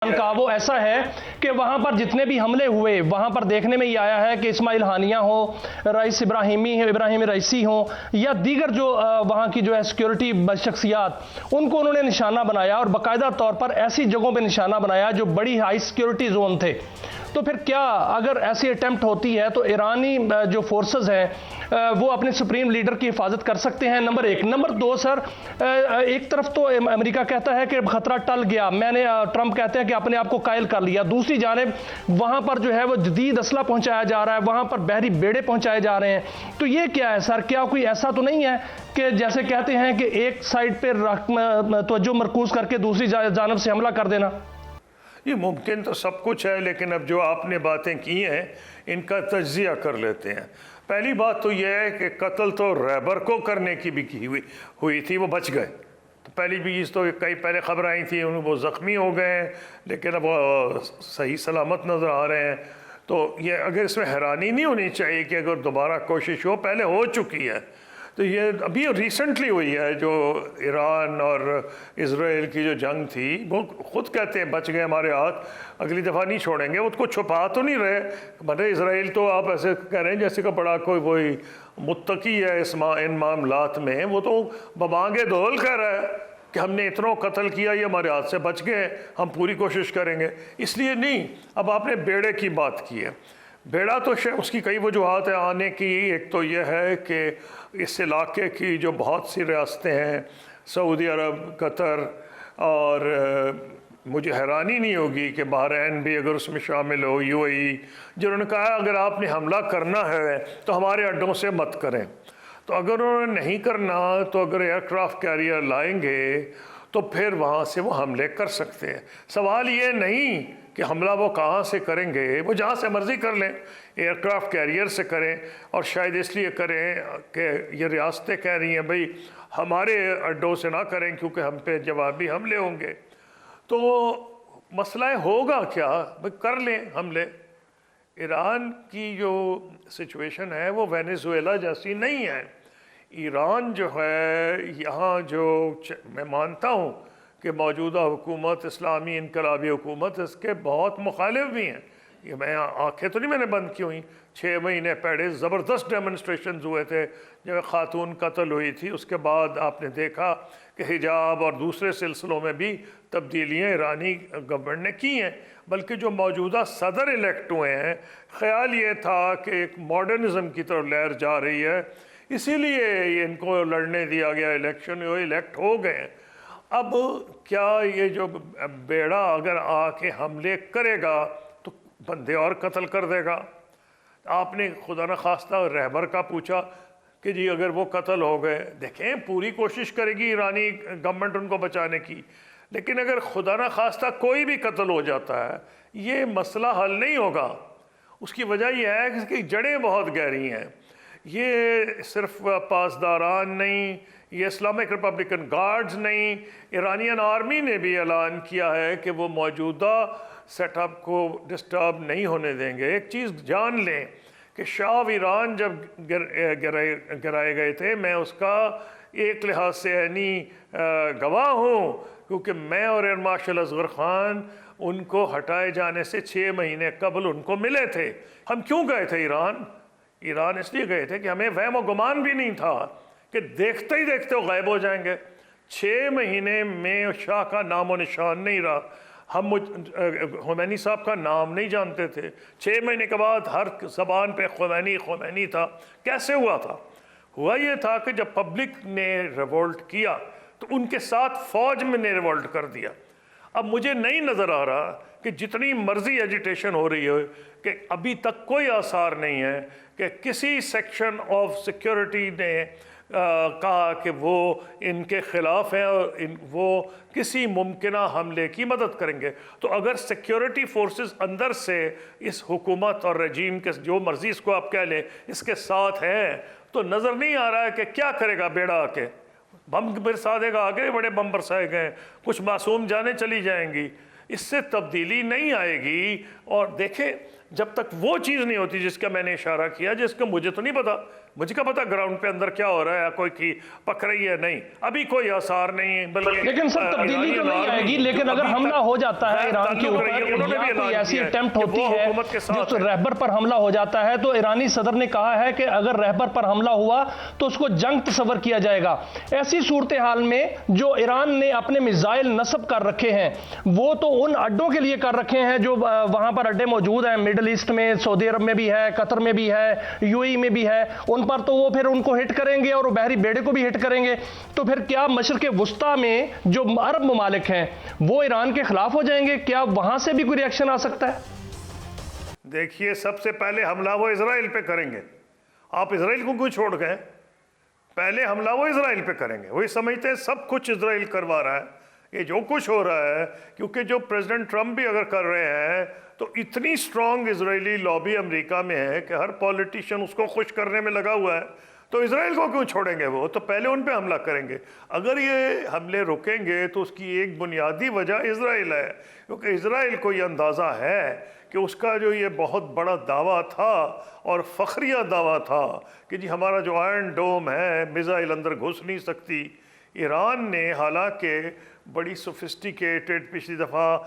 کا وہ ایسا ہے کہ وہاں پر جتنے بھی حملے ہوئے وہاں پر دیکھنے میں یہ آیا ہے کہ اسماعیل ہانیہ ہو، رئیس ابراہیم رئیسی ہوں یا دیگر جو وہاں کی جو ہے سیکیورٹی شخصیات، ان کو انہوں نے نشانہ بنایا اور باقاعدہ طور پر ایسی جگہوں پہ نشانہ بنایا جو بڑی ہائی سیکیورٹی زون تھے۔ تو پھر کیا اگر ایسی اٹیمپٹ ہوتی ہے تو ایرانی جو فورسز ہیں وہ اپنے سپریم لیڈر کی حفاظت کر سکتے ہیں؟ نمبر ایک۔ نمبر دو سر، ایک طرف تو امریکہ کہتا ہے کہ خطرہ ٹل گیا، ٹرمپ کہتے ہیں کہ اپنے آپ کو قائل کر لیا، دوسری جانب وہاں پر جو ہے وہ جدید اسلحہ پہنچایا جا رہا ہے، وہاں پر بحری بیڑے پہنچائے جا رہے ہیں۔ تو یہ کیا ہے سر؟ کیا کوئی ایسا تو نہیں ہے کہ جیسے کہتے ہیں کہ ایک سائڈ پہ توجہ مرکوز کر کے دوسری جانب سے حملہ کر دینا؟ یہ ممکن تو سب کچھ ہے، لیکن اب جو آپ نے باتیں کی ہیں ان کا تجزیہ کر لیتے ہیں۔ پہلی بات تو یہ ہے کہ قتل تو رہبر کو کرنے کی بھی کی ہوئی تھی، وہ بچ گئے۔ تو پہلی چیز تو کئی پہلے خبر آئی تھی وہ زخمی ہو گئے ہیں، لیکن اب وہ صحیح سلامت نظر آ رہے ہیں۔ تو یہ اگر اس میں حیرانی نہیں ہونی چاہیے کہ اگر دوبارہ کوشش ہو، پہلے ہو چکی ہے۔ تو یہ ابھی ریسنٹلی ہوئی ہے، جو ایران اور اسرائیل کی جو جنگ تھی، وہ خود کہتے ہیں بچ گئے ہمارے ہاتھ، اگلی دفعہ نہیں چھوڑیں گے۔ اس کو چھپا تو نہیں رہے، مطلب اسرائیل تو آپ ایسے کہہ رہے ہیں جیسے کہ بڑا کوئی متقی ہے ان معاملات میں، وہ تو ببانگ دول کہہ رہا ہے کہ ہم نے اتنا قتل کیا، یہ ہمارے ہاتھ سے بچ گئے، ہم پوری کوشش کریں گے۔ اس لیے نہیں۔ اب آپ نے بیڑے کی بات کی ہے، بیڑا تو اس کی کئی وجوہات ہیں آنے کی۔ ایک تو یہ ہے کہ اس علاقے کی جو بہت سی ریاستیں ہیں، سعودی عرب، قطر، اور مجھے حیرانی نہیں ہوگی کہ بحرین بھی اگر اس میں شامل ہو، یو اے ای، جنہوں نے کہا اگر آپ نے حملہ کرنا ہے تو ہمارے اڈوں سے مت کریں۔ تو اگر انہوں نے نہیں کرنا تو اگر ایئر کرافٹ کیریئر لائیں گے تو پھر وہاں سے وہ حملے کر سکتے ہیں۔ سوال یہ نہیں کہ حملہ وہ کہاں سے کریں گے، وہ جہاں سے مرضی کر لیں، ایئر کرافٹ کیریئر سے کریں، اور شاید اس لیے کریں کہ یہ ریاستیں کہہ رہی ہیں بھئی ہمارے اڈوں سے نہ کریں کیونکہ ہم پہ جوابی حملے ہوں گے۔ تو مسئلہ ہوگا کیا؟ بھئی کر لیں حملے۔ ایران کی جو سچویشن ہے وہ وینیزویلا جیسی نہیں ہے۔ ایران جو ہے یہاں جو میں مانتا ہوں کہ موجودہ حکومت، اسلامی انقلابی حکومت، اس کے بہت مخالف بھی ہیں۔ یہ میں آنکھیں تو نہیں میں نے بند کی ہوئی، 6 مہینے پہلے زبردست ڈیمونسٹریشنز ہوئے تھے جب خاتون قتل ہوئی تھی۔ اس کے بعد آپ نے دیکھا کہ حجاب اور دوسرے سلسلوں میں بھی تبدیلیاں ایرانی گورنمنٹ نے کی ہیں۔ بلکہ جو موجودہ صدر الیکٹ ہوئے ہیں، خیال یہ تھا کہ ایک ماڈرنزم کی طرف لہر جا رہی ہے، اسی لیے ان کو لڑنے دیا گیا الیکشن، وہ الیکٹ ہو گئے ہیں۔ اب کیا یہ جو بیڑا اگر آ کے حملے کرے گا تو بندے اور قتل کر دے گا؟ آپ نے خدا نخواستہ رہبر کا پوچھا کہ جی اگر وہ قتل ہو گئے، دیکھیں پوری کوشش کرے گی ایرانی گورنمنٹ ان کو بچانے کی، لیکن اگر خدا نخواستہ کوئی بھی قتل ہو جاتا ہے، یہ مسئلہ حل نہیں ہوگا۔ اس کی وجہ یہ ہے کہ اس کی جڑیں بہت گہری ہیں۔ یہ صرف پاسداران نہیں، یہ اسلامک ریپبلکن گارڈز نہیں، ایرانین آرمی نے بھی اعلان کیا ہے کہ وہ موجودہ سیٹ اپ کو ڈسٹرب نہیں ہونے دیں گے۔ ایک چیز جان لیں کہ شاہ آف ایران جب گرائے گئے تھے، میں اس کا ایک لحاظ سے عینی گواہ ہوں، کیونکہ میں اور ایئر مارشل اصغر خان ان کو ہٹائے جانے سے 6 مہینے قبل ان کو ملے تھے۔ ہم کیوں گئے تھے ایران اس لیے گئے تھے کہ ہمیں وہم و گمان بھی نہیں تھا کہ دیکھتے ہی دیکھتے وہ غائب ہو جائیں گے۔ 6 مہینے میں شاہ کا نام و نشان نہیں رہا، ہم خمینی صاحب کا نام نہیں جانتے تھے۔ 6 مہینے کے بعد ہر زبان پہ خمینی تھا۔ کیسے ہوا تھا؟ ہوا یہ تھا کہ جب پبلک نے ریولٹ کیا تو ان کے ساتھ فوج میں نے ریولٹ کر دیا۔ اب مجھے نہیں نظر آ رہا کہ جتنی مرضی ایجیٹیشن ہو رہی ہے کہ ابھی تک کوئی آثار نہیں ہے کہ کسی سیکشن آف سیکیورٹی نے کہا کہ وہ ان کے خلاف ہیں اور وہ کسی ممکنہ حملے کی مدد کریں گے۔ تو اگر سیکیورٹی فورسز اندر سے اس حکومت اور رجیم کے جو مرضی اس کو آپ کہہ لیں اس کے ساتھ ہیں، تو نظر نہیں آ رہا ہے کہ کیا کرے گا بیڑا آ کے۔ بم برسا دے گا، آگے بڑے بم برسائے گئے، کچھ معصوم جانیں چلی جائیں گی، اس سے تبدیلی نہیں آئے گی۔ اور دیکھیں جب تک وہ چیز نہیں ہوتی جس کا میں نے اشارہ کیا، جس کا مجھے تو نہیں پتا، مجھے کیا پتا گراؤنڈ پہ اندر کیا ہو رہا ہے، کوئی کی پک رہی ہے، نہیں ابھی کوئی آثار نہیں ہے، بلکہ لیکن سب تبدیلی تو نہیں آئے گی، لیکن اگر حملہ ہو جاتا ہے ایران کے اوپر یا کوئی ایسی اٹیمپٹ ہوتی ہے جو رہبر پر حملہ ہو جاتا ہے، تو ایرانی صدر نے کہا ہے کہ اگر رہبر پر حملہ ہوا تو اس کو جنگ تصور کیا جائے گا۔ ایسی صورتحال میں جو ایران نے اپنے میزائل نصب کر رکھے ہیں وہ تو ان اڈوں کے لیے کر رکھے ہیں جو وہاں پر اڈے موجود ہیں، مڈل ایسٹ میں، سعودی عرب میں بھی ہے، قطر میں بھی ہے، یو اے ای میں بھی ہے، ان پر تو وہ پھر ان کو ہٹ کریں گے اور بحری بیڑے کو بھی ہٹ کریں گے، تو پھر کیا مشرق وسطیٰ میں جو عرب ممالک ہیں وہ ایران کے خلاف ہو جائیں گے؟ کیا وہاں سے بھی کوئی ری ایکشن آ سکتا ہے؟ دیکھیے سب سے پہلے حملہ وہ اسرائیل پہ کریں گے، آپ اسرائیل کو کیوں چھوڑ گئے؟ پہلے حملہ وہ اسرائیل پہ کریں گے، وہی سمجھتے ہیں سب کچھ اسرائیل کروا رہا ہے، یہ جو کچھ ہو رہا ہے، کیونکہ جو پریزیڈنٹ ٹرمپ بھی اگر کر رہے ہیں تو اتنی سٹرونگ اسرائیلی لابی امریکہ میں ہے کہ ہر پولیٹیشین اس کو خوش کرنے میں لگا ہوا ہے، تو اسرائیل کو کیوں چھوڑیں گے؟ وہ تو پہلے ان پہ حملہ کریں گے۔ اگر یہ حملے رکیں گے تو اس کی ایک بنیادی وجہ اسرائیل ہے، کیونکہ اسرائیل کو یہ اندازہ ہے کہ اس کا جو یہ بہت بڑا دعویٰ تھا اور فخریہ دعویٰ تھا کہ جی ہمارا جو آئرن ڈوم ہے میزائل اندر گھس نہیں سکتی، ایران نے حالانکہ بڑی سوفسٹیکیٹڈ پچھلی دفعہ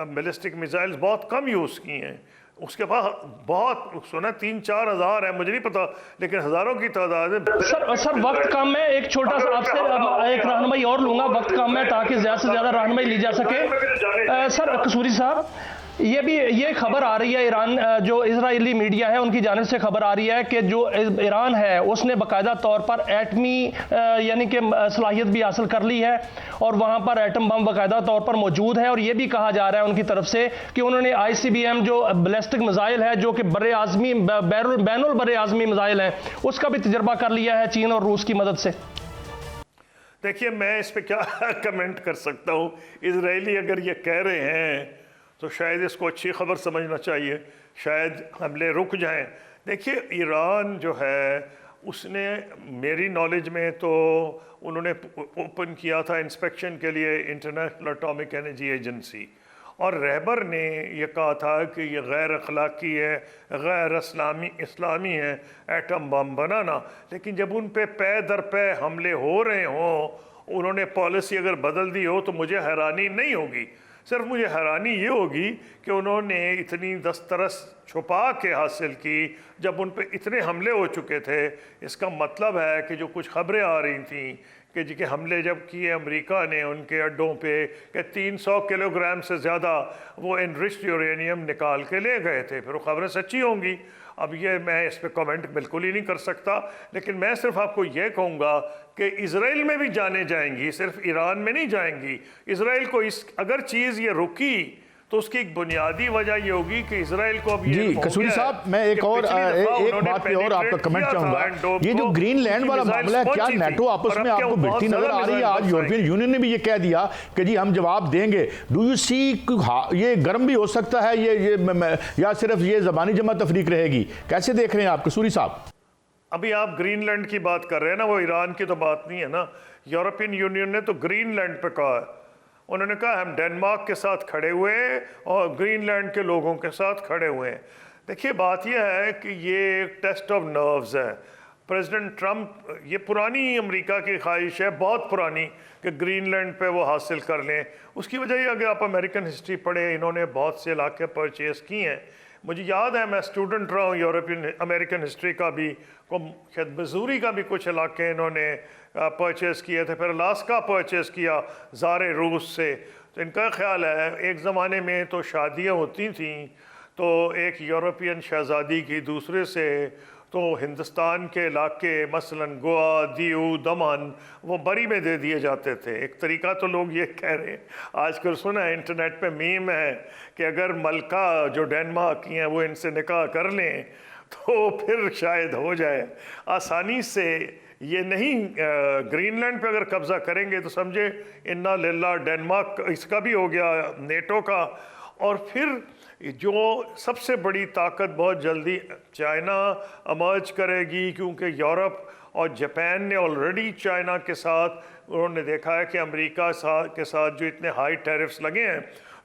بیلسٹک میزائلز بہت کم یوز کی ہیں، اس کے پاس بہت سنا 3-4 ہزار ہے، مجھے نہیں پتا، لیکن ہزاروں کی تعداد ہے۔ سر وقت کم ہے، ایک چھوٹا سا آپ سے ایک رہنمائی اور لوں گا، وقت کم ہے تاکہ زیادہ سے زیادہ رہنمائی لی جا سکے۔ سر قصوری صاحب، یہ خبر آ رہی ہے، ایران جو اسرائیلی میڈیا ہے ان کی جانب سے خبر آ رہی ہے کہ جو ایران ہے اس نے باقاعدہ طور پر ایٹمی یعنی کہ صلاحیت بھی حاصل کر لی ہے اور وہاں پر ایٹم بم باقاعدہ طور پر موجود ہے، اور یہ بھی کہا جا رہا ہے ان کی طرف سے کہ انہوں نے ICBM جو بیلسٹک میزائل ہے جو کہ بین البر اعظمی میزائل ہے اس کا بھی تجربہ کر لیا ہے چین اور روس کی مدد سے۔ دیکھیے میں اس پہ کیا کمنٹ کر سکتا ہوں، اسرائیلی اگر یہ کہہ رہے ہیں تو شاید اس کو اچھی خبر سمجھنا چاہیے، شاید حملے رک جائیں۔ دیکھیے ایران جو ہے اس نے میری نالج میں تو انہوں نے اوپن کیا تھا انسپیکشن کے لیے انٹرنیشنل اٹامک انرجی ایجنسی، اور رہبر نے یہ کہا تھا کہ یہ غیر اخلاقی ہے، غیر اسلامی ہے ایٹم بم بنانا، لیکن جب ان پہ پے در پے حملے ہو رہے ہوں، انہوں نے پالیسی اگر بدل دی ہو تو مجھے حیرانی نہیں ہوگی، صرف مجھے حیرانی یہ ہوگی کہ انہوں نے اتنی دسترس چھپا کے حاصل کی جب ان پہ اتنے حملے ہو چکے تھے۔ اس کا مطلب ہے کہ جو کچھ خبریں آ رہی تھیں کہ جی کہ حملے جب کیے امریکہ نے ان کے اڈوں پہ کہ 300 کلو گرام سے زیادہ وہ انرچڈ یورینیم نکال کے لے گئے تھے، پھر وہ خبریں سچی ہوں گی۔ اب یہ میں اس پہ کمنٹ بالکل ہی نہیں کر سکتا، لیکن میں صرف آپ کو یہ کہوں گا کہ اسرائیل میں بھی جانے جائیں گی، صرف ایران میں نہیں جائیں گی۔ اسرائیل کو اگر چیز یہ رکی تو اس کی ایک بنیادی وجہ یہ ہوگی کہ اسرائیل کو اب یہ جی قصوری صاحب، میں ایک بات پہ اور آپ کا کمنٹ چاہوں گا، یہ جو گرین لینڈ والا معاملہ ہے، کیا نیٹو آپس میں آپ کو بڑھتی نظر آ رہی ہے؟ آج یورپین یونین نے بھی یہ کہہ دیا کہ جی ہم جواب دیں گے، ڈو یو سی یہ گرم بھی ہو سکتا ہے یا صرف یہ زبانی جمع تفریق رہے گی؟ کیسے دیکھ رہے ہیں آپ قصوری صاحب؟ ابھی آپ گرین لینڈ کی بات کر رہے ہیں نا، وہ ایران کی تو بات نہیں ہے نا، یورپین یونین نے تو گرین لینڈ پہ کہا ہے، انہوں نے کہا ہم ڈینمارک کے ساتھ کھڑے ہوئے ہیں اور گرین لینڈ کے لوگوں کے ساتھ کھڑے ہوئے ہیں۔ دیکھیے بات یہ ہے کہ یہ ایک ٹیسٹ آف نروز ہے۔ پریزیڈنٹ ٹرمپ، یہ پرانی امریکہ کی خواہش ہے، بہت پرانی، کہ گرین لینڈ پہ وہ حاصل کر لیں۔ اس کی وجہ یہ اگر آپ امریکن ہسٹری پڑھیں، انہوں نے بہت سے علاقے پرچیز کی ہیں۔ مجھے یاد ہے میں اسٹوڈنٹ رہا ہوں امریکن ہسٹری کا بھی، شاید مزوری کا بھی کچھ علاقے انہوں نے پرچیز کیے تھے، پھر الاسکا پرچیز کیا زار روس سے۔ تو ان کا خیال ہے ایک زمانے میں تو شادیاں ہوتی تھیں تو ایک یورپین شہزادی کی دوسرے سے تو ہندوستان کے علاقے مثلا گوا، دیو، دمن وہ بری میں دے دیے جاتے تھے۔ ایک طریقہ تو لوگ یہ کہہ رہے ہیں، آج کل سنا ہے انٹرنیٹ پہ میم ہے کہ اگر ملکہ جو ڈینمارک کی ہیں وہ ان سے نکاح کر لیں تو پھر شاید ہو جائے آسانی سے۔ یہ نہیں، گرین لینڈ پہ اگر قبضہ کریں گے تو سمجھے انا للہ، ڈینمارک اس کا بھی ہو گیا، نیٹو کا، اور پھر جو سب سے بڑی طاقت بہت جلدی چائنا امرج کرے گی، کیونکہ یورپ اور جاپان نے آلریڈی چائنا کے ساتھ انہوں نے دیکھا ہے کہ امریکہ کے ساتھ جو اتنے ہائی ٹیرفز لگے ہیں